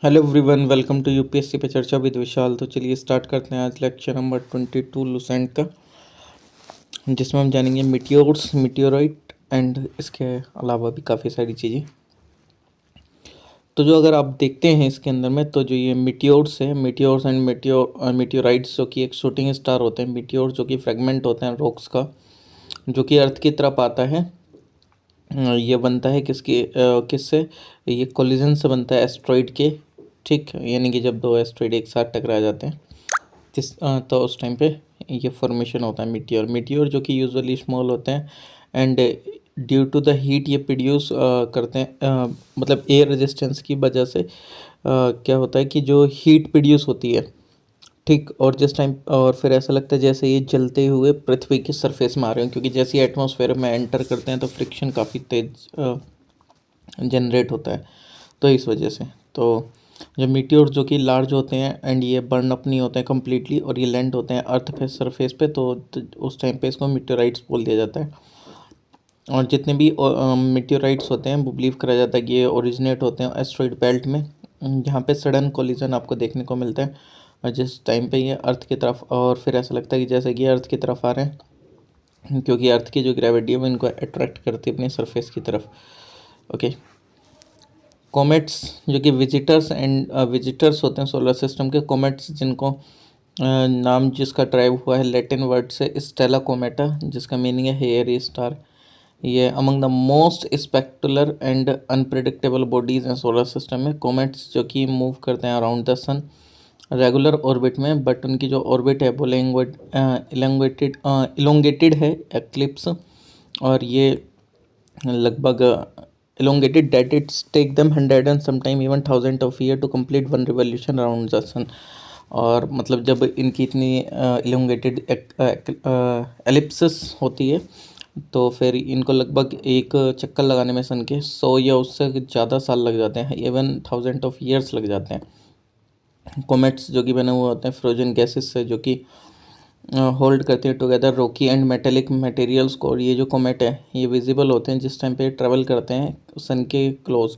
Hello everyone, welcome to UPSC पे चर्चा with विशाल। तो चलिए स्टार्ट करते हैं आज लेक्चर नंबर 22 लुसेंट का, जिसमें हम जानेंगे मीटियोर्स, मीटियोराइट एंड इसके अलावा भी काफ़ी सारी चीज़ें। तो जो अगर आप देखते हैं इसके अंदर में, तो जो ये मीटियोर्स है, मीटियोर्स एंड मीटियोराइट्स, जो कि एक शूटिंग स्टार होते हैं। मीटियोर्स जो कि फ्रेगमेंट होते हैं रॉक्स का, जो कि अर्थ की तरफ आता है। ये बनता है किससे? ये कोलिजन से बनता है एस्ट्रॉइड के। ठीक, यानी कि जब दो एस्ट्रॉइड एक साथ टकरा जाते हैं तो उस टाइम पे ये फॉर्मेशन होता है मीटियोर। मीटियोर जो कि यूजुअली स्मॉल होते हैं and due to the heat ये प्रोड्यूस करते हैं, मतलब एयर रेजिस्टेंस की वजह से क्या होता है कि जो हीट प्रोड्यूस होती है, ठीक, और जिस टाइम और फिर ऐसा लगता है जैसे ये जलते हुए पृथ्वी के सरफेस में आ रहे हैं, क्योंकि जैसे ही एटमॉस्फेयर में एंटर करते हैं तो फ्रिक्शन काफ़ी तेज जनरेट होता है। तो इस वजह से तो जब मीटियोर जो कि लार्ज होते हैं एंड ये बर्न अप नहीं होते हैं कम्प्लीटली, और ये लैंड होते हैं अर्थ पे सरफेस पे, तो उस टाइम पे इसको मीटियोराइट्स बोल दिया जाता है। और जितने भी मीटियोराइट्स होते हैं वो बिलीव करा जाता है कि ये ओरिजिनेट होते हैं एस्ट्रॉइड बेल्ट में, जहाँ पे सडन कोलिजन आपको देखने को मिलता है। और जिस टाइम पे ये अर्थ की तरफ, और फिर ऐसा लगता है कि जैसे कि ये अर्थ की तरफ आ रहे हैं, क्योंकि अर्थ की जो ग्रेविटी है वो इनको अट्रैक्ट करती है अपनी सरफेस की तरफ। ओके। कॉमेट्स जो कि विजिटर्स होते हैं सोलर सिस्टम के। कॉमेट्स जिनको नाम जिसका ड्राइव हुआ है लैटिन वर्ड से स्टेला कोमेटा, जिसका मीनिंग है हेयरी स्टार। ये among the most spectacular and unpredictable bodies in solar system में। कॉमेट्स जो कि मूव करते हैं around the sun regular orbit में, बट उनकी जो ऑर्बिट है वो इलोंगेटेड है, एक्लिप्स। और ये लगभग elongated that it's take them 100 and sometime even 1000 of year to complete one revolution around the sun। और मतलब जब इनकी इतनी elongated एलिप्सिस होती है, तो फिर इनको लगभग एक चक्कर लगाने में सन के 100 या उससे ज़्यादा साल लग जाते हैं, इवन 1000 लग जाते हैं। कॉमेट्स जो कि बने हुए होते हैं फ्रोजन गैसेस से, जो कि होल्ड करते हैं together Rocky and metallic materials को। और ये जो कॉमेट है ये विजिबल होते हैं जिस टाइम पे ट्रेवल करते हैं सन के क्लोज।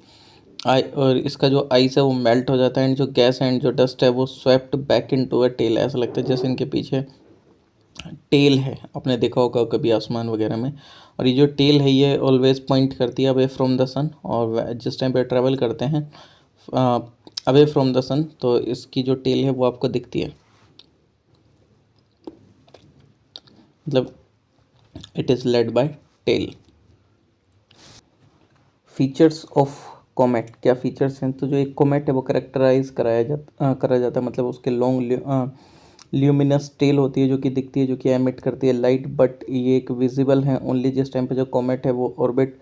आई और इसका जो आइस है वो मेल्ट हो जाता है एंड जो गैस एंड जो डस्ट है वो swept back into a tail. ऐसा लगता है जैसे इनके पीछे टेल है, आपने देखा होगा कभी आसमान वगैरह में। और ये जो टेल है ये ऑलवेज पॉइंट करती है अवे फ्रॉम द सन, और जिस टाइम पे ट्रेवल करते हैं अवे फ्रॉम द सन, तो इसकी जो टेल है वो आपको दिखती है, मतलब it is led by tail. Features of comet, क्या फीचर्स हैं? तो जो एक कॉमेट है वो करेक्टराइज करा जाता है, मतलब उसके लॉन्ग ल्यूमिनस टेल होती है जो कि दिखती है, जो कि एमिट करती है लाइट, बट ये एक विजिबल है ओनली जिस टाइम पे जो कॉमेट है वो ऑर्बिट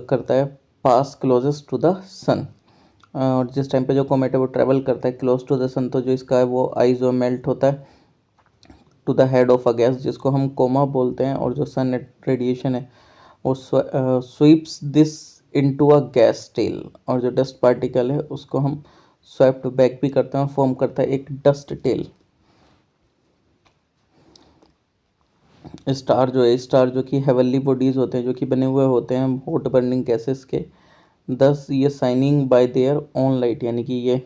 करता है पास क्लोजेस्ट टू द सन। और जिस टाइम पे जो कॉमेट है वो ट्रेवल करता है क्लोज टू द सन, तो जो इसका है वो आइजो मेल्ट होता है to the head of a gas, जिसको हम कोमा बोलते हैं। और जो सन रेडिएशन है वो sweeps this into a gas tail, और जो डस्ट पार्टिकल है उसको हम स्वेप्ट बैक भी करते हैं, फॉर्म करता है एक डस्ट टेल। स्टार जो है, स्टार जो कि हेवनली बॉडीज होते हैं, जो कि बने हुए होते हैं हॉट बर्निंग गैसेस के। दस ये shining bye their own light, यानी कि ये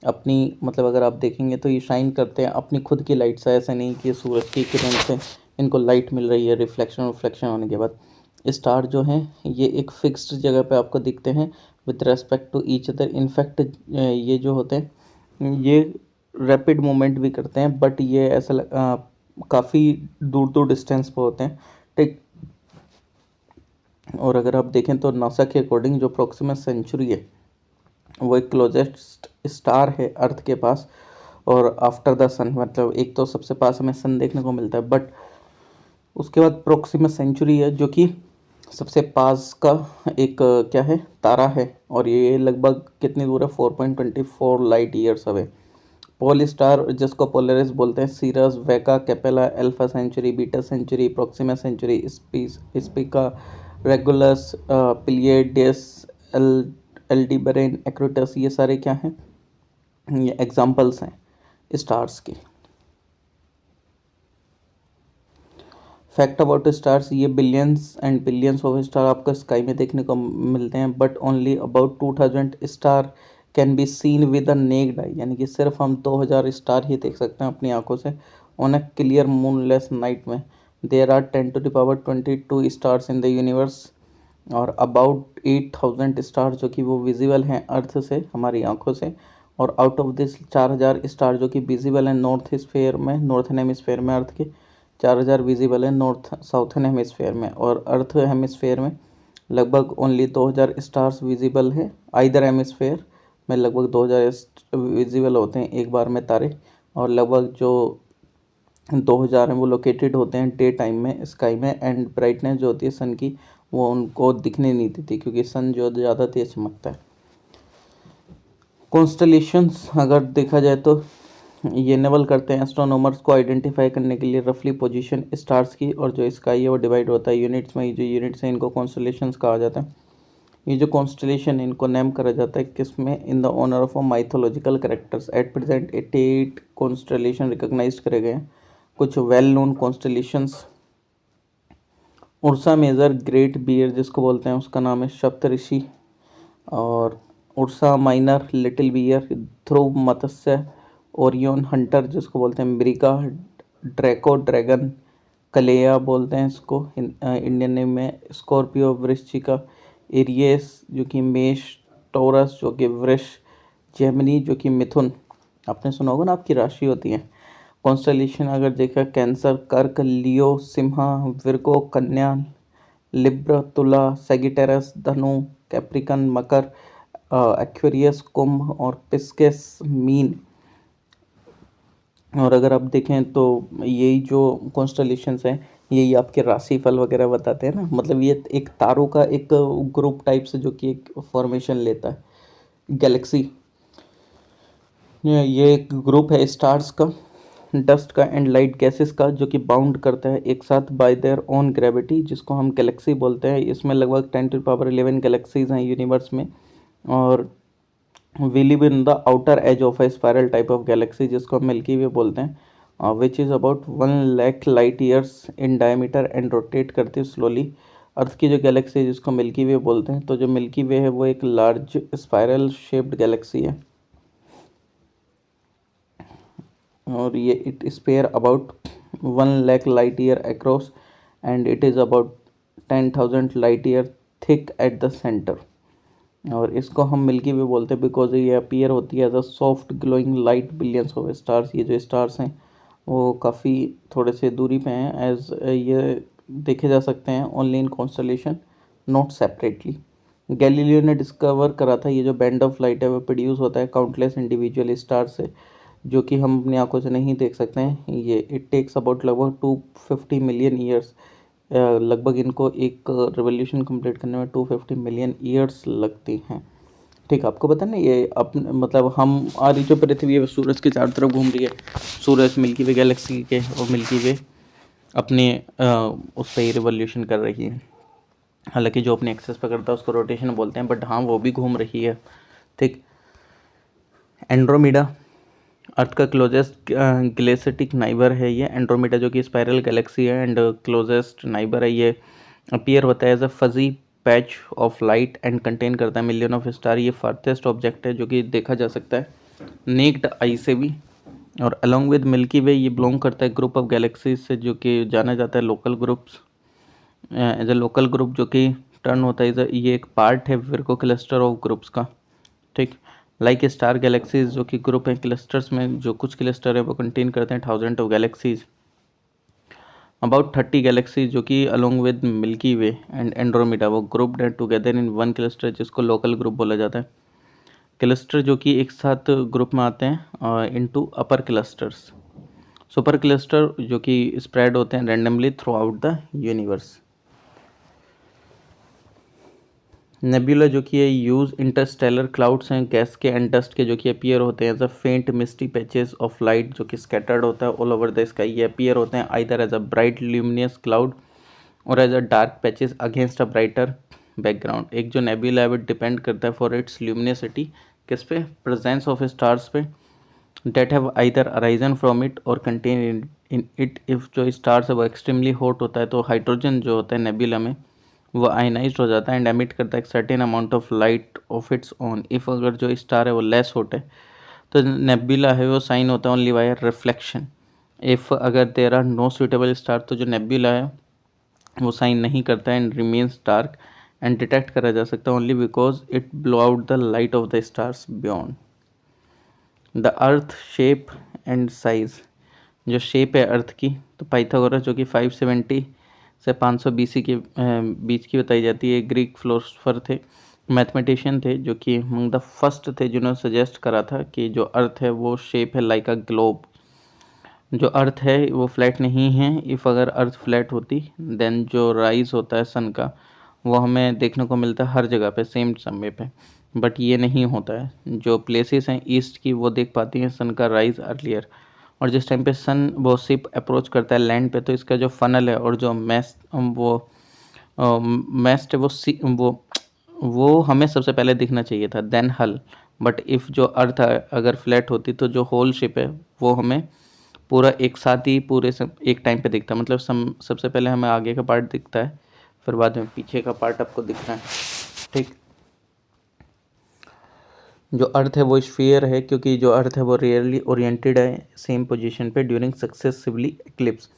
अपनी, मतलब अगर आप देखेंगे तो ये शाइन करते हैं अपनी खुद की लाइट से। ऐसा नहीं कि सूरज की किरण से इनको लाइट मिल रही है रिफ्लेक्शन होने के बाद। स्टार जो हैं ये एक फिक्स्ड जगह पे आपको दिखते हैं with respect to each other. In fact ये जो होते हैं ये रैपिड मूवमेंट भी करते हैं, बट ये काफ़ी दूर दूर डिस्टेंस पे होते हैं, ठीक। और अगर आप देखें तो नासा के अकॉर्डिंग जो प्रोक्सिमा सेंचुरी है वो एक क्लोजेस्ट स्टार है अर्थ के पास, और आफ्टर द सन, मतलब एक तो सबसे पास हमें सन देखने को मिलता है, बट उसके बाद प्रोक्सिमा सेंचुरी है जो कि सबसे पास का एक क्या है, तारा है। और ये लगभग कितनी दूर है? 4.24 light years away. Pole star जिसको पोलरिस बोलते हैं, Sirius, Vega, Capella, Alpha Centauri, Beta Centauri, Proxima Centauri, Spica, Regulus, Pleiades, al Aldebaran, एक्रोटस, ये सारे क्या हैं? ये एग्जाम्पल्स हैं स्टार्स के। फैक्ट अबाउट स्टार्स, ये billions and billions of star आपको स्काई में देखने को मिलते हैं, but only about 2000 star can be seen with a naked eye, यानी कि सिर्फ हम 2000 स्टार ही देख सकते हैं अपनी आंखों से on a clear moonless night में। There are 10 to the power 22 stars in the universe, और अबाउट 8000 स्टार जो कि वो विजिबल हैं अर्थ से, हमारी आंखों से। और आउट ऑफ दिस 4000 स्टार जो कि विजिबल हैं नॉर्थ स्फेयर में, नॉर्थन हेमिस्फेयर में अर्थ के, 4000 विजिबल हैं नॉर्थ साउथन हेमिस्फेयर में, और अर्थ हेमिस्फेयर में लगभग ओनली 2000 स्टार्स विजिबल हैं। आइदर हेमिस्फेयर में लगभग 2000 विजिबल होते हैं एक बार में तारे, और लगभग जो 2000 हैं वो लोकेटेड होते हैं डे टाइम में स्काई में, एंड ब्राइटनेस जो होती है सन की वो उनको दिखने नहीं देती क्योंकि सन जो ज़्यादा तेज चमकता है। कॉन्स्टलेशंस अगर देखा जाए तो ये इनेबल करते हैं एस्ट्रोनॉमर्स को आइडेंटिफाई करने के लिए रफली पोजीशन स्टार्स की, और जो स्काई है वो डिवाइड होता है यूनिट्स में। ये जो यूनिट्स हैं इनको कॉन्स्टलेशंस कहा जाता है। ये जो कॉन्स्टलेशन है इनको नेम करा जाता है किसमें, in the honour of mythological characters. At present 88 constellation recognise करे गए हैं। कुछ well known constellations, Ursa Major Great Bear जिसको बोलते हैं उसका नाम है सप्तऋषि, और Ursa Minor Little Bear, Dhruv Matsya, Orion hunter जिसको बोलते हैं मृगा, ड्रैको ड्रैगन, कलेया बोलते हैं इसको इंडियन नेम में, स्कॉर्पियो वृश्चिका, एरियस जो कि मेष, टोरस जो कि वृष, जेमिनी जो कि मिथुन। आपने सुना होगा ना आपकी राशि होती है। कॉन्स्टलेशन अगर देखा कैंसर, कर्क, लियो, सिंहा, विर्गो, कन्या, लिब्रा, तुला, सेगिटेरस, धनु, कैप्रिकन, मकर, एक्वेरियस, कुंभ, और पिस्केस, मीन। और अगर आप देखें तो यही जो कॉन्स्टलेशंस हैं यही आपके राशिफल वगैरह बताते हैं ना, मतलब ये एक तारों का एक ग्रुप टाइप से जो कि एक फॉर्मेशन लेता है गैलेक्सी। ये एक ग्रुप है स्टार्स का, डस्ट का एंड लाइट गैसेस का, जो कि बाउंड करता है एक साथ बाय देयर ओन ग्रेविटी, जिसको हम गैलेक्सी बोलते हैं। इसमें लगभग 10 to the power 11 गैलेक्सीज हैं यूनिवर्स में, और we live in the outer edge of a spiral type of galaxy जिसको हम मिल्की वे बोलते हैं, which is about 1 lakh light years in diameter and rotate करती है स्लोली। अर्थ की जो गैलेक्सी है जिसको मिल्की वे बोलते हैं, तो जो मिल्की वे है वो एक लार्ज स्पायरल शेप्ड गैलेक्सी है, और ये it spare about 1 lakh light year across, and it is about 10,000 light year thick at the centre. और इसको हम मिल्की वे बोलते हैं बिकॉज ये अपीयर होती है as a soft glowing light billions of stars. ये जो स्टार्स हैं वो काफ़ी थोड़े से दूरी पे हैं, एज ये देखे जा सकते हैं only in constellation not separately. Galileo ने डिस्कवर करा था ये जो बैंड ऑफ लाइट है वो प्रोड्यूस होता है काउंटलेस इंडिविजुअल स्टार से, जो कि हम अपनी आंखों से नहीं देख सकते हैं। ये इट टेक्स अबाउट लगभग 250 मिलियन ईयर्स, लगभग इनको एक रिवोल्यूशन कंप्लीट करने में 250 मिलियन ईयर्स लगती हैं। ठीक, आपको पता ना ये अपन मतलब हमारी जो पृथ्वी है वो सूरज के चारों तरफ घूम रही है। सूरज मिल्की वे गैलेक्सी के और मिल्की वे अपने उस पर रिवोल्यूशन कर रही है। हालांकि जो अपने एक्सेस पर करता है उसको रोटेशन बोलते हैं, बट हाँ वो भी घूम रही है। ठीक, एंड्रोमीडा अर्थ का क्लोजेस्ट गैलेक्टिक नाइबर है ये एंड्रोमीडा, जो कि स्पाइरल गैलेक्सी है एंड क्लोजेस्ट नाइबर है। ये अपीयर होता है as a fuzzy patch of light and contain करता है मिलियन ऑफ स्टार। ये फार्थेस्ट ऑब्जेक्ट है जो कि देखा जा सकता है नेक्ड आई से भी, और अलॉन्ग विद मिल्की वे ये बिलोंग करता है ग्रुप ऑफ गैलेक्सीज से जो कि जाना जाता है local groups, as a local group जो कि टर्न होता है ये एक पार्ट है विर्गो क्लस्टर ऑफ ग्रुप्स का। ठीक, लाइक स्टार गैलेक्सीज जो कि ग्रुप हैं क्लस्टर्स में, जो कुछ क्लस्टर है वो कंटेन करते हैं 1000 ऑफ गैलेक्सीज, अबाउट 30 गैलेक्सीज जो कि along with Milky Way and Andromeda वो ग्रुप्ड है टुगेदर इन वन क्लस्टर जिसको लोकल ग्रुप बोला जाता है। क्लस्टर जो कि एक साथ ग्रुप में आते हैं इनटू अपर क्लस्टर्स, सुपर क्लस्टर जो कि स्प्रेड होते हैं randomly through out the universe. Nebula जो कि ये यूज इंटरस्टेलर क्लाउड्स हैं गैस के एंड डस्ट के, जो कि अपीयर होते हैं एज अ फेंट मिस्टी पैचेस ऑफ लाइट जो कि स्कैटर्ड होता है ऑल ओवर द स्काई। ये अपीयर होते हैं either as a bright luminous cloud और as a dark patches against a brighter background. एक जो नेबुला है वो डिपेंड करता है फॉर इट्स ल्यूमिनिसिटी किस पे, प्रेजेंस ऑफ स्टार्स पे that have either arisen from it और कंटेन इन इट। इफ जो स्टार्स है वो एक्सट्रीमली हॉट होता है तो हाइड्रोजन जो होता है नेबुला में वो आयनाइज्ड हो जाता है एंड एमिट करता है एक certain amount of light of its own. If अगर जो स्टार है वो लेस हॉट है तो नेबुला है वो साइन होता है ओनली बाय रिफ्लेक्शन। इफ़ अगर there are no suitable star तो जो नेबुला है वो साइन नहीं करता है and remains dark and detect करा जा सकता है only because it blow out the light of the stars beyond. The earth shape and size, जो शेप है अर्थ की तो पाइथागोरस जो कि 570 से 500 BC के बीच की बताई जाती है, ग्रीक फिलोसफर थे, मैथमेटिशियन थे, जो कि अमंग द फर्स्ट थे जिन्होंने सजेस्ट करा था कि जो अर्थ है वो शेप है लाइक अ ग्लोब। जो अर्थ है वो फ्लैट नहीं है। इफ़ अगर अर्थ फ्लैट होती देन जो राइज होता है सन का वो हमें देखने को मिलता है हर जगह पे सेम समय पे, बट ये नहीं होता है। जो प्लेसेस हैं ईस्ट की वो देख पाती हैं सन का राइज अर्लियर, और जिस टाइम पे सन वो शिप अप्रोच करता है लैंड पे तो इसका जो फनल है और जो मैस्ट है वो हमें सबसे पहले दिखना चाहिए था देन हल। बट इफ़ जो अर्थ अगर फ्लैट होती तो जो होल शिप है वो हमें पूरा एक साथ ही एक टाइम पे दिखता है। मतलब सबसे पहले हमें आगे का पार्ट दिखता है, फिर बाद में पीछे का पार्ट आपको दिखता है। ठीक, जो अर्थ है वो स्फीयर है क्योंकि जो अर्थ है वो रेयरली ओरिएंटेड है सेम पोजीशन पे ड्यूरिंग सक्सेसिवली एक्लिप्स,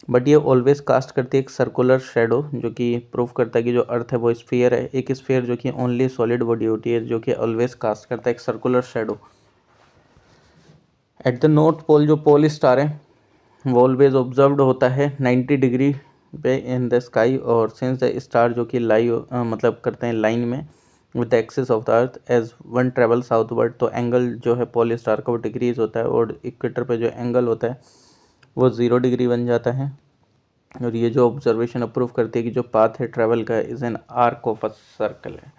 बट ये ऑलवेज कास्ट करती है एक सर्कुलर शेडो, जो कि प्रूव करता है कि जो अर्थ है वो स्फीयर है। एक स्फीयर जो कि ओनली सॉलिड बॉडी होती है जो कि ऑलवेज कास्ट करता है एक circular shadow. At the north pole जो पोल स्टार है वो ऑलवेज ऑब्जर्व्ड होता है 90 डिग्री पे इन द स्काई, और सिंस द स्टार जो कि मतलब करते हैं लाइन में with the axis of the earth as one travel southward, तो एंगल जो है पोल स्टार का वो डिक्रीज होता है और इक्वेटर पे जो एंगल होता है वो 0 डिग्री बन जाता है। और ये जो ऑब्जर्वेशन अप्रूव करती है कि जो पाथ है ट्रैवल का is an arc of a circle है।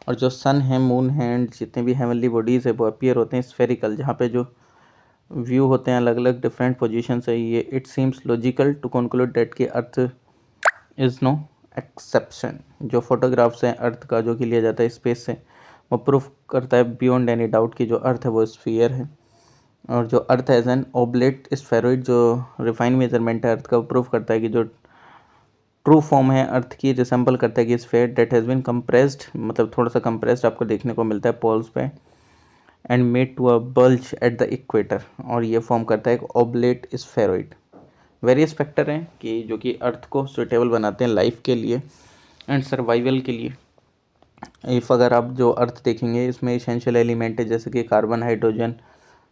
और जो सन है मून है एंड जितने भी हेवनली बॉडीज़ है वो अपीयर होते हैं स्फेरिकल, जहाँ पे जो व्यू होते हैं अलग अलग डिफरेंट पोजीशन से। ये it seems logical to conclude that कि अर्थ इज़ नो एक्सेप्शन। जो फोटोग्राफ्स हैं अर्थ का जो कि लिया जाता है स्पेस से वो प्रूफ करता है बियॉन्ड एनी डाउट कि जो अर्थ है वो स्फीयर है। और जो अर्थ एज एन ओबलेट स्फेरॉइड, जो रिफाइन मेजरमेंट है अर्थ का, वो प्रूफ करता है कि जो ट्रू फॉर्म है अर्थ की रिसेंबल करता है कि sphere that has been compressed, मतलब थोड़ा सा कंप्रेस्ड आपको देखने को मिलता है पोल्स पे, and made to a bulge at the equator, और ये फॉर्म करता है एक ओबलेट स्फेरॉइड। वेरियस फैक्टर हैं कि जो कि अर्थ को सुटेबल बनाते हैं लाइफ के लिए एंड सर्वाइवल के लिए। इफ़ अगर आप जो अर्थ देखेंगे इसमें इसेंशियल एलिमेंट है जैसे कि कार्बन, हाइड्रोजन,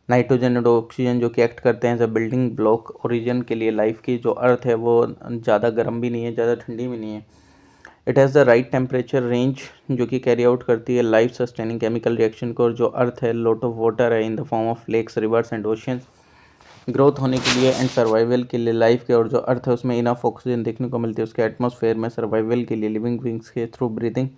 नाइट्रोजन और ऑक्सीजन जो कि एक्ट करते हैं as a building block origin के लिए लाइफ की। जो अर्थ है वो ज़्यादा गर्म भी नहीं है ज़्यादा ठंडी भी नहीं है। It has the right temperature range जो कि कैरी आउट करती है लाइफ सस्टेनिंग केमिकल रिएक्शन को। और जो अर्थ है लॉट ऑफ वाटर है in the form of lakes, rivers and oceans growth होने के लिए एंड सर्वाइवल के लिए लाइफ के। और जो अर्थ है उसमें इनफ ऑक्सीजन देखने को मिलती है उसके एटमॉस्फेयर में सर्वाइवल के लिए लिविंग बींग्स के थ्रू ब्रीदिंग।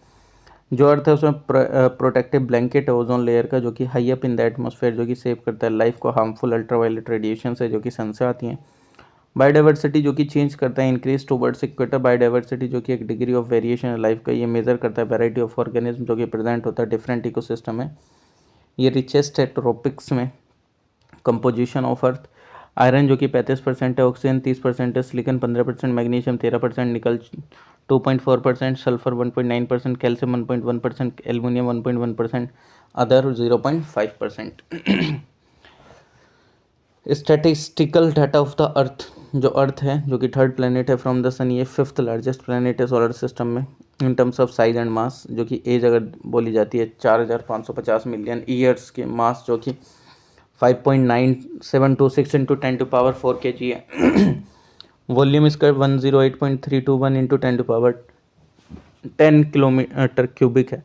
जो अर्थ है उसमें प्रोटेक्टिव ब्लैंकेट है ओजोन लेयर का जो कि high up in the atmosphere, जो कि सेव करता है लाइफ को हार्मफुल अल्ट्रावायलेट रेडिएशन से जो कि सन से आती हैं। बायोडाइवर्सिटी जो कि चेंज करता है इंक्रीज टूवर्ड्स इक्वेटर, बायोडाइवर्सिटी जो कि एक डिग्री ऑफ वेरिएशन है लाइफ का, ये मेजर करता है वैरायटी ऑफ ऑर्गेनिज्म जो कि प्रेजेंट होता है डिफरेंट इकोसिस्टम में। ये रिचेस्ट है ट्रॉपिक्स में। कंपोजिशन ऑफ अर्थ, आयरन जो कि 35% है, ऑक्सीजन 30% है, सिलिकॉन 15%, मैग्नीशियम 13%, निकल 2.4%, sulphur 1.9%, calcium 1.1%, aluminium 1.1%, other 0.5%। Statistical data of the अर्थ, जो अर्थ है जो कि थर्ड प्लेनेट है फ्रॉम द सन, ये फिफ्थ लार्जेस्ट प्लेनेट है सोलर सिस्टम में in terms of size and mass. जो कि एज अगर बोली जाती है 4550 मिलियन ईयर्स के, मास जो कि 5.9726 इंटू 10⁴ kg है। वॉल्यूम इसका 108.321 इंटू 10⁻10 किलोमीटर क्यूबिक है।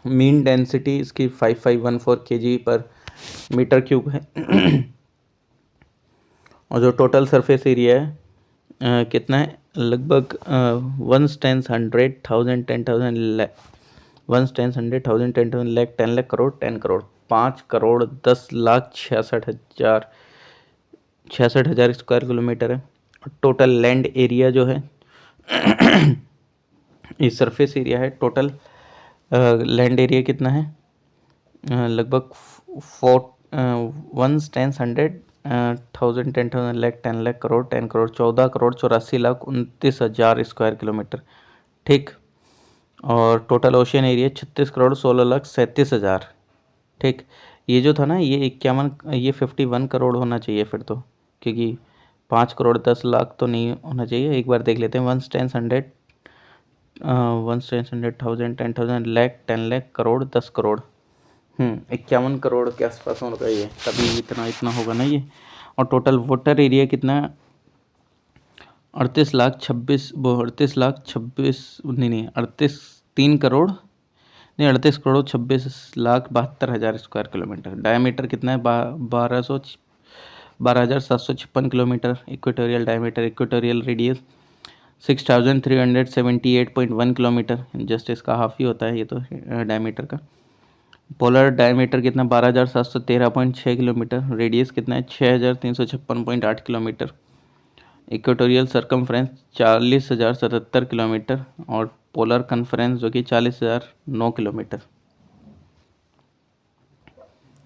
मीन डेंसिटी इसकी 5514 kg पर मीटर क्यूब है। और जो टोटल सरफेस एरिया है कितना है, लगभग 1/10 10,000 लाख 10 लाख करोड़ 10 करोड़ 5 करोड़ 10 लाख 66,000 स्क्वायर किलोमीटर है। और टोटल लैंड एरिया जो है ये सरफेस एरिया है टोटल। लैंड एरिया कितना है, लगभग 10 लाख करोड़ 10 करोड़ 14 करोड़ 84 लाख 29,000 स्क्वायर किलोमीटर ठीक। और total ocean area 36 crore 16 lakh 37 हज़ार। ठीक। ये जो था ना, ये 51 करोड़ होना चाहिए फिर तो, क्योंकि 5 करोड़ 10 लाख तो नहीं होना चाहिए। एक बार देख लेते हैं। 1 10 100 10,000 10,000 लाख 51 करोड़ के आसपास होगा ये, तभी इतना इतना होगा ना ये। और टोटल वोटर एरिया कितना है? 38 करोड़ 26 लाख 72 हज़ार डायमीटर कितना है? 12,756 kilometre equatorial diameter. Equatorial radius 6,378.1 kilometre, just इसका हाफ ही होता है ये तो डायमीटर का। पोलर डायमीटर कितना? 12,713.6 किलोमीटर। रेडियस कितना है? 6,356.8 किलोमीटर। Equatorial circumference 40,077 kilometre. और पोलर कन्फ्रेंस जो कि 40,009 किलोमीटर।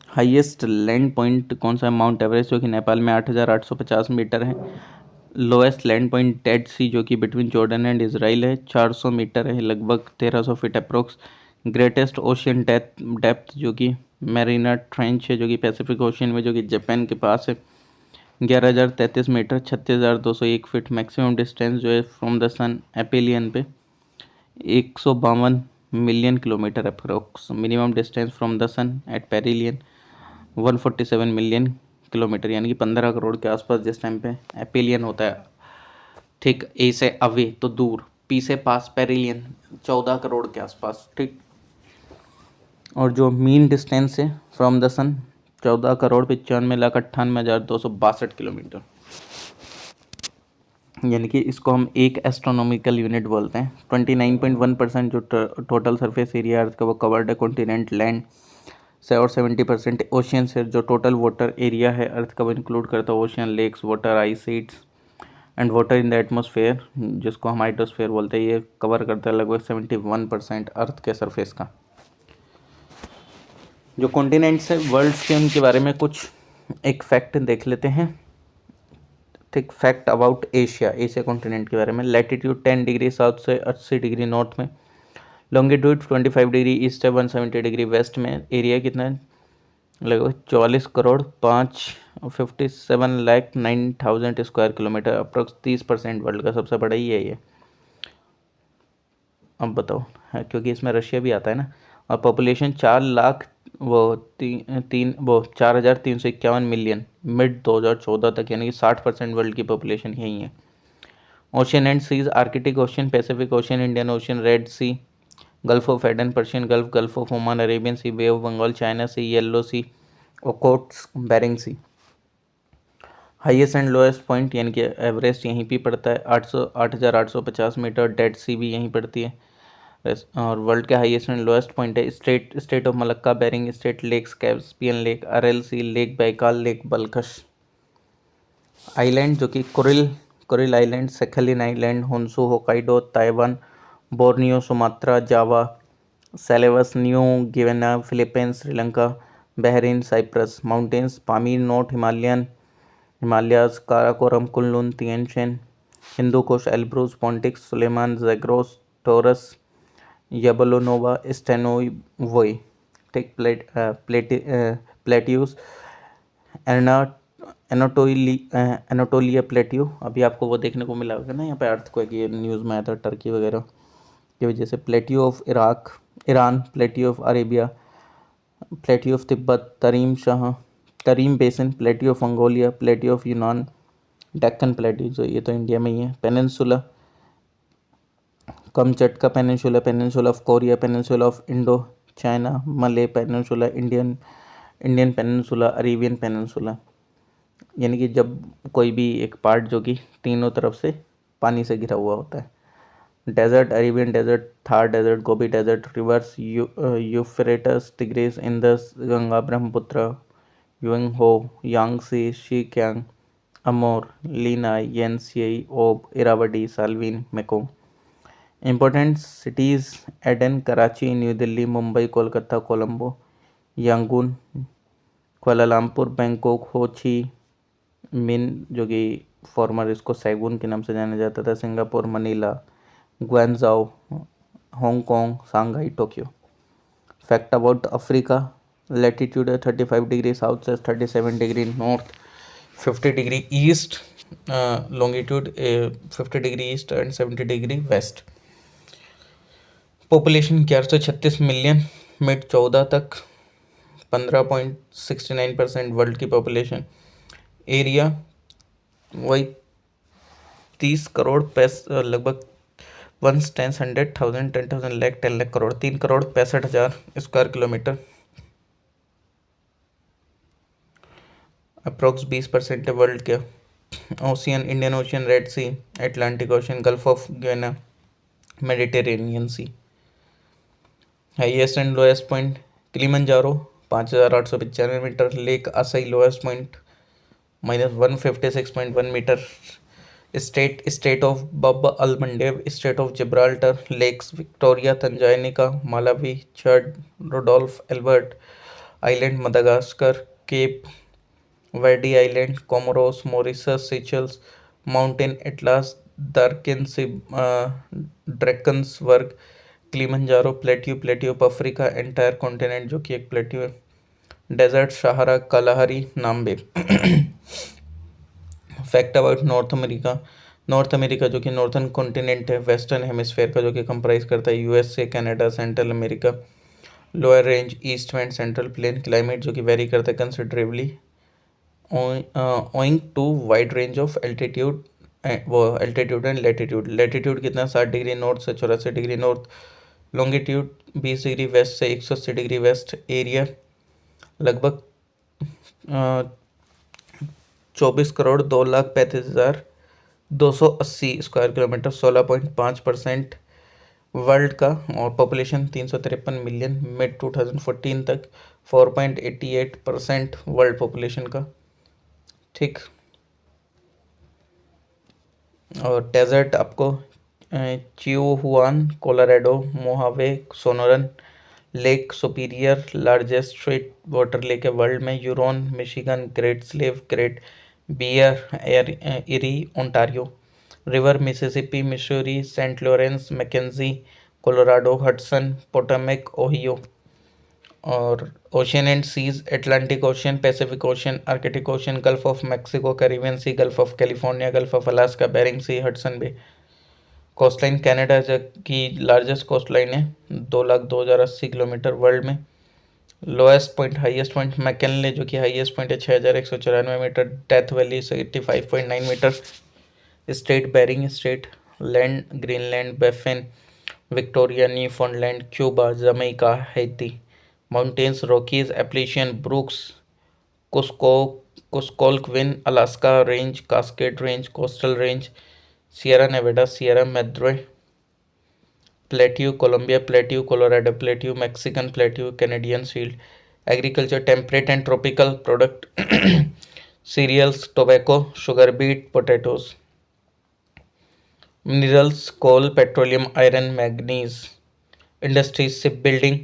हाईएस्ट लैंड पॉइंट कौन सा है? माउंट एवरेस्ट जो कि नेपाल में 8,850 मीटर है। लोएस्ट लैंड पॉइंट डेड सी जो कि बिटवीन जॉर्डन एंड इसराइल है, 400 मीटर है, लगभग 1300 feet approx. Greatest ocean depth जो कि मैरीना ट्रेंच है जो कि पैसिफिक ओशियन में, जो कि जापान के पास है, 11,033 मीटर 36,201 फीट। मैक्सिमम डिस्टेंस जो है फ्रॉम द सन एपेलियन पे 152 million kilometre approx. Minimum distance from the sun at perihelion 147 million kilometre, यानी कि 15 करोड़ के आसपास जिस टाइम पे एपेलियन होता है। ठीक। ए से अवे तो दूर, पी से पास पेरिलियन 14 करोड़ के आसपास। ठीक। और जो मीन डिस्टेंस है फ्रॉम द सन 14 करोड़ 95 लाख 98 हज़ार 262 किलोमीटर, यानी कि इसको हम एक एस्ट्रोनॉमिकल यूनिट बोलते हैं। 29.1% जो टोटल सरफेस एरिया अर्थ का वो कवर्ड है कॉन्टिनेंट लैंड से, और 70% ओशियन से। जो टोटल वाटर एरिया है अर्थ का वो इंक्लूड करता है ocean, lakes, water ice sheets and water in the atmosphere, जिसको हम हाइड्रोस्फेयर बोलते हैं। ये कवर करता है लगभग 71% अर्थ के सरफेस का। जो कॉन्टिनेंट्स है वर्ल्ड के, उनके बारे में कुछ एक फैक्ट देख लेते हैं। ठीक। Fact about Asia, Asia continent के बारे में। लैटिट्यूड 10 डिग्री साउथ से 80 डिग्री नॉर्थ में। लॉन्गिट्यूड 25 डिग्री ईस्ट से 170 डिग्री वेस्ट में। एरिया कितना है? लगभग 44 crore 557 lakh 9,000 square kilometre, approx 30% world का सबसे बड़ा ही है ये। अब बताओ है, क्योंकि इसमें रशिया भी आता है ना। और पॉपुलेशन 4,351 मिलियन मिड 2014 तक, यानी कि 60% वर्ल्ड की पॉपुलेशन यही है। Ocean and seas, Arctic Ocean, Pacific Ocean, Indian Ocean, Red Sea, Gulf of Aden, Persian Gulf, Gulf of Oman, Arabian Sea, Bay of Bengal, China Sea, Yellow Sea, Okhotsk, Bering Sea. Highest and lowest point, यानी कि Everest यहीं पे पड़ता है 8,850 metre. Dead सी भी यहीं पड़ती है। और वर्ल्ड के हाईएस्ट एंड लोएस्ट पॉइंट है strait of Malacca, Bering strait, lakes Caspian lake, Aral sea lake, Baikal lake, Balkhash. Island जो कि Kuril island, Sakhalin island, Honshu, Hokkaido, Taiwan, Borneo, Sumatra, Java, Celebes, New Guinea, Philippines, Sri Lanka, Bahrain, Cyprus. Mountains Pamir knot, Himalayas, Karakoram, Kunlun, Tien Shan, Hindu Kush, Elburz, Pontics, Sulaiman, Zagros, Taurus, Yablonovy, Stanovoy. ठीक। Plateaus, Anatolia plateau. अभी आपको वो देखने को मिला होगा ना यहाँ पे अर्थ को, ये न्यूज़ में आया था टर्की वगैरह की वजह से। Plateau of Iraq, Iran, plateau of Arabia, plateau of Tibet, Tarim basin, plateau of Mongolia, plateau of Yunnan, Deccan plateau जो ये तो इंडिया में ही है। Peninsula, Kamchatka peninsula, peninsula of Korea, peninsula of Indo China, Malay peninsula, Indian peninsula, Arabian peninsula. यानी कि जब कोई भी एक पार्ट जो कि तीनों तरफ से पानी से घिरा हुआ होता है। Desert, Arabian desert, Thar desert, Gobi desert, rivers Euphrates, Tigris, Indus, Ganga, Brahmaputra, Hwang Ho, Yangtze, Sikiang, Amur, Lena, Yenisei, Ob, Irrawaddy, Salween, Mekong. Important cities Aden, Karachi, New Delhi, Mumbai, Kolkata, Colombo, Yangon, Kuala Lumpur, Bangkok, Ho Chi मिन जो कि फॉर्मर इसको सैगून के नाम से जाना जाता था, Singapore, Manila, Guangzhou, Hong Kong, Shanghai, Tokyo. Fact about Africa: latitude है 35 डिग्री साउथ से 37 degree north, 50 degree east, longitude 50 degree east and 70 degree west. Population 1136 million, mid 14 तक, 15.69% वर्ल्ड की पॉपुलेशन। एरिया वही 30 करोड़ लगभग 1 10 100 1000 10,000 लाख 10 लाख करोड़, 3 करोड़ 65 हज़ार स्क्वायर किलोमीटर। अप्रोक्स 20% है world के। Ocean: Indian Ocean, Red Sea, Atlantic Ocean, Gulf of Guinea, Mediterranean Sea. Highest and lowest point Kilimanjaro 5,895 metre, lake Assal lowest point -156.1 metre. Strait of Bab al Mandeb, strait of Gibraltar, lakes Victoria, Tanganyika, Malawi, Chad, Rudolf Albert island, Madagascar, Cape Verde island, Comoros, Mauritius, Seychelles, mountain Atlas, Drakensberg, Kilimanjaro, plateau of Africa, entire continent जो कि एक plateau है, desert Sahara, Kalahari, Nambi. Fact about North America जो कि northern continent है, western hemisphere का, जो कि कंप्राइज करता है USA, Canada, Central America. Lower range, east and central plain. Climate जो कि वेरी करता है considerably owing to wide range of altitude and latitude कितना 60 डिग्री नॉर्थ से 84 degree north, longitude 20 degree west से 180 डिग्री वेस्ट। एरिया लगभग 24,02,35,280 square kilometre, 16.5% world का। और पॉपुलेशन 353 मिलियन, मिड 2014 तक 4.88% वर्ल्ड पॉपुलेशन का। ठीक। और डेजर्ट आपको Chihuahuan, Colorado, Mojave, Sonoran, lake Superior largest straight water lake है वर्ल्ड में, Huron, Michigan, Great Slave, Great Bear, Erie, Ontario. River Mississippi, Missouri, Saint Lawrence, Mackenzie, Colorado, Hudson, Potomac, Ohio. और ocean and seas: Atlantic Ocean, Pacific Ocean, Arctic Ocean, Gulf of Mexico, Caribbean Sea, Gulf of California, Gulf of Alaska, Bering Sea, Hudson Bay. Coastline: Canada की largest coastline है, 2,02,080 kilometre world में। Lowest point, highest point McKinley जो कि highest point है 6,194 metre, Death Valley 85.9 metre. Strait Bering strait, land Greenland, Baffin Victoria, Newfoundland, Cuba, Jamaica, Haiti. Mountains Rockies, Appalachian, Brooks, Kusko Kuskokwim, Alaska range, Cascade range, coastal range, Sierra Nevada, Sierra Madre, plateau Columbia, plateau Colorado, plateau Mexican, plateau Canadian shield. Agriculture temperate and tropical product cereals, tobacco, sugar beet, potatoes. Minerals, coal, petroleum, iron, manganese. Industries, ship building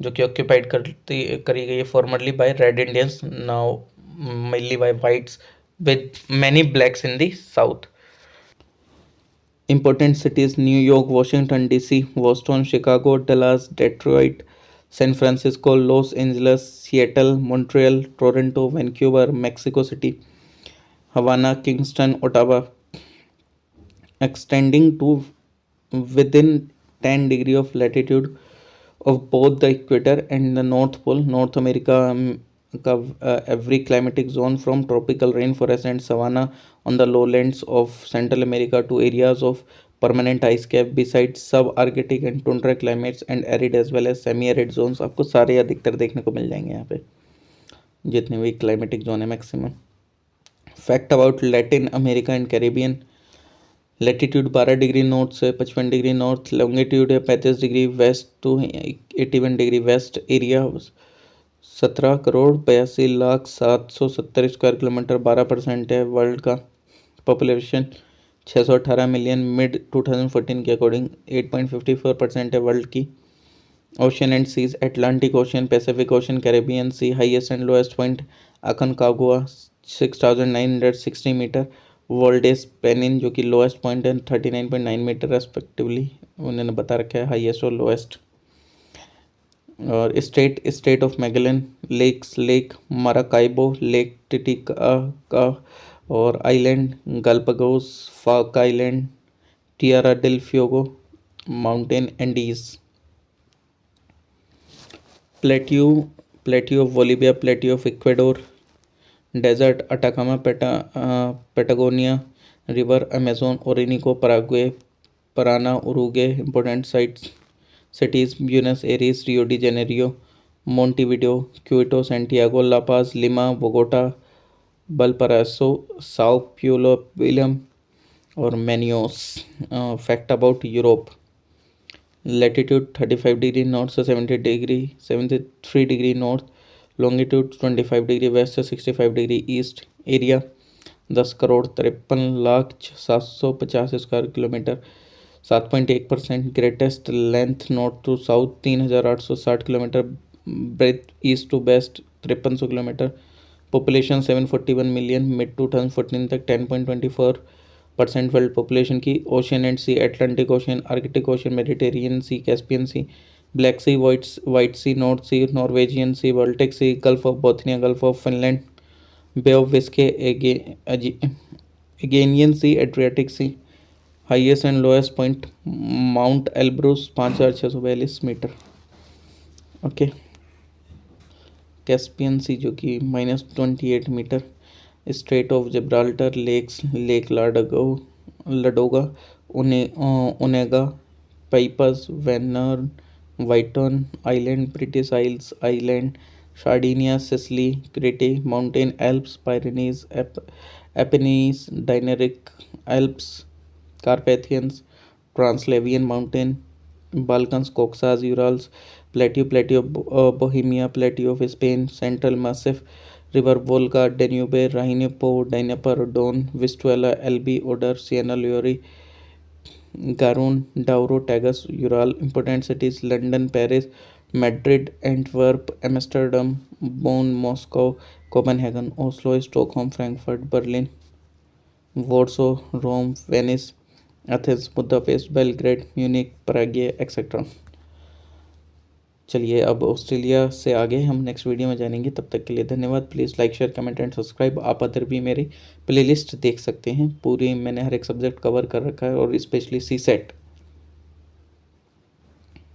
जो कि occupied करी गई है formerly by red Indians, now mainly by whites with many blacks in the south. Important cities: New York, Washington DC, Boston, Chicago, Dallas, Detroit, San Francisco, Los Angeles, Seattle, Montreal, Toronto, Vancouver, Mexico City, Havana, Kingston, Ottawa. Extending to within 10 degree of latitude of both the equator and the North Pole, North America का every climatic zone from tropical rainforest and savanna on the lowlands of Central America to areas of permanent ice cap, besides sub-arctic and tundra climates and arid as well as semi-arid zones। आपको सारे अधिकतर देखने को मिल जाएंगे यहाँ पे जितने भी क्लाइमेटिक जोन है maximum. Fact about Latin America and Caribbean: latitude 12 degree north से 55 डिग्री नॉर्थ, लॉन्गिट्यूड है 35 degree west to 81 degree west. Area 17,82,07,70 square kilometre, 12% है वर्ल्ड का। पॉपुलेशन 618 मिलियन, मिड 2014 के अकॉर्डिंग 8.54% है वर्ल्ड की। Ocean and seas: Atlantic Ocean, Pacific Ocean, Caribbean Sea. Highest and lowest point Aconcagua 6,960 metre, Valdes peninsula जो कि lowest point है 39.9 metre respectively, उन्होंने बता रखा है हाईएस्ट और लोएस्ट। और strait of Magellan, lake Maracaibo, lake Titicaca, और island Galapagos, Falk island, Tierra del Fuego, mountain Andes. Plateau plateau of Bolivia, plateau of Ecuador, desert Atacama, Patagonia, river Amazon, Orinoco, Paraguay, Parana, Uruguay. Important sites cities Buenos Aires, Rio de Janeiro, Montevideo, Quito, Santiago, La Paz, Lima, Bogota, Valparaiso, Sao Paulo, William और Manaus. Fact about Europe, latitude 35 degree north से 73 degree north, longitude 25 degree west से 65 degree east. Area 10,53,0750 square kilometre, 7.1%। Greatest length north to south 3,860 kilometre, breadth east to west 5300 kilometre. Population 741 million, mid 2014 तक 10.24% world population की। Ocean and sea, Atlantic Ocean, Arctic Ocean, Mediterranean Sea, Caspian Sea, Black Sea, White Sea, North Sea, Norwegian Sea, Baltic Sea, Gulf of Bothnia, Gulf of Finland, Bay of Biscay, Aegean Sea, Adriatic Sea. Highest and lowest point Mount Elbrus 5,642 metre. Okay. Caspian Sea जो कि -28 metre. Strait of Gibraltar, lake Ladoga, Onega, Peipus, Vanern, Vattern island, British Isles island, Sardinia, Sicily, Crete, mountain Alps, Pyrenees, Apennines, Dinaric Alps, Carpathians, Transylvanian mountain, Balkans, Caucasus, Urals, plateau Bohemia, plateau of Spain, Central Massif, river Volga, Danube, Rhine Po, Dnieper, Don, Vistula, Elbe, Oder, Seine, Loire, Garonne, Douro, Tagus, Ural. Important cities London, Paris, Madrid, Antwerp, Amsterdam, Bonn, Moscow, Copenhagen, Oslo, Stockholm, Frankfurt, Berlin, Warsaw, Rome, Venice, Athens, Budapest, Belgrade, Munich, Prague etcetera. चलिए अब Australia से आगे हम next video में जानेंगे। तब तक के लिए धन्यवाद। Please like, share, comment and subscribe. आप अदर भी मेरी प्लेलिस्ट देख सकते हैं, पूरी मैंने हर एक सब्जेक्ट कवर कर रखा है, और स्पेशली सी सेट